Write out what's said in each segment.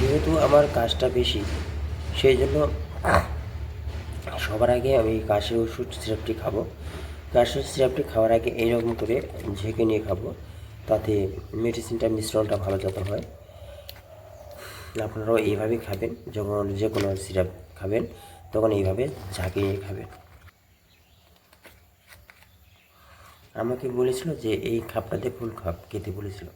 যেহেতু আমার কাজটা বেশি, সেই জন্য সবার আগে আমি কাশির ওষুধ সিরাপটি খাবো। কাশির সিরাপটি খাওয়ার আগে এইরকম করে ঝেঁকে নিয়ে খাবো, তাতে মেডিসিনটা মিশ্রণটা ভালো যাতে হয়। আপনারাও এইভাবেই খাবেন, যখন যে কোনো সিরাপ খাবেন তখন এইভাবে ঝাঁকিয়ে খাবেন। আমাকে বলেছিল যে এই খাপটাতে ফুল খাপ খেতে বলেছিল।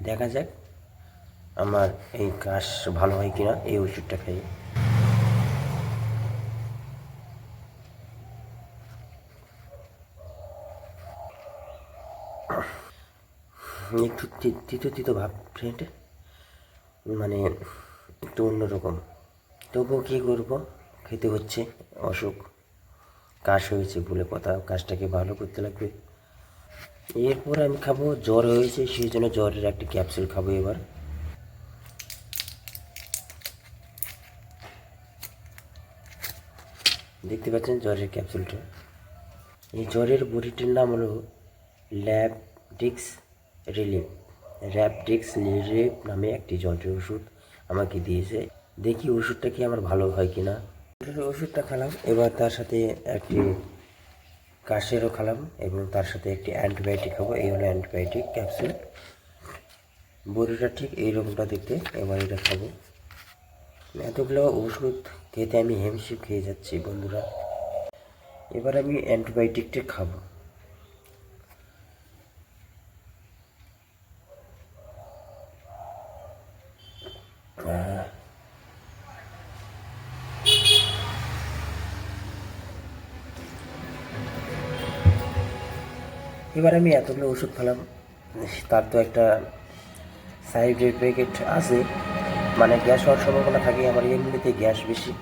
দেখা যাক আমার এই কাশ ভালো হয় কিনা এই ওষুধটা খেয়ে। একটু তিতো তিতো ভাব ফ্রেন্ড, মানে একটু অন্যরকম। তবুও কী করবো, খেতে হচ্ছে। অসুখ, কাশ হয়েছে বলে কথা, কাশটাকে ভালো করতে লাগবে। এরপর আমি খাবো, জ্বর হয়েছে সেই জন্য জ্বরের একটি ক্যাপসুল খাবো এবার। দেখতে পাচ্ছেন জ্বরের ক্যাপসুলটা। এই জ্বরের বড়িটির নাম হলো ল্যাবডিক্স রিলিফ। র্যাবডিক্স রিলিফ নামে একটি জ্বরের ওষুধ আমাকে দিয়েছে। দেখি ওষুধটা কি আমার ভালো হয় কি না। ওষুধটা খেলাম, এবার তার সাথে একটি কাশেরও খেলাম এবং তার সাথে একটি অ্যান্টিবায়োটিক খাবো। এই হলো অ্যান্টিবায়োটিক ক্যাপসুল। বড়িটা ঠিক এইরকমটা দেখতে। এবার এটা খাবো। এতগুলো ওষুধ খেতে আমি হিমশিম খেয়ে যাচ্ছি বন্ধুরা। এবার আমি অ্যান্টিবায়োটিকটা খাবো। এবার আমি এতগুলো ওষুধ খেলাম, তার তো একটা সাইড এফেক্ট আছে, মানে গ্যাস হওয়ার সম্ভাবনা থাকে। আমার এমনিতে গ্যাস বেশি,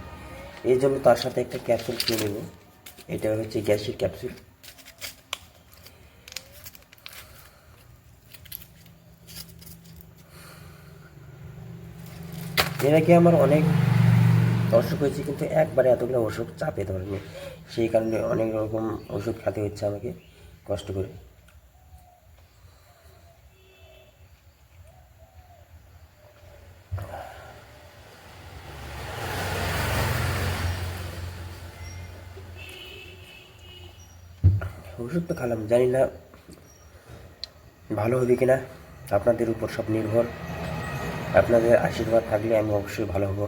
এই জন্য তার সাথে একটা ক্যাপসুল খেয়ে নেব। এটা হচ্ছে গ্যাসের ক্যাপসুল। এর আগে আমার অনেক অসুখ হয়েছে, কিন্তু একবারে এতগুলো অসুখ চাপে ধরেনি, সেই কারণে অনেক রকম ওষুধ খেতে হচ্ছে আমাকে কষ্ট করে। ওষুধ তো খেলাম, জানি না ভালো হবে কিনা, আপনাদের উপর সব নির্ভর। আপনাদের আশীর্বাদ থাকলে আমি অবশ্যই ভালো হব।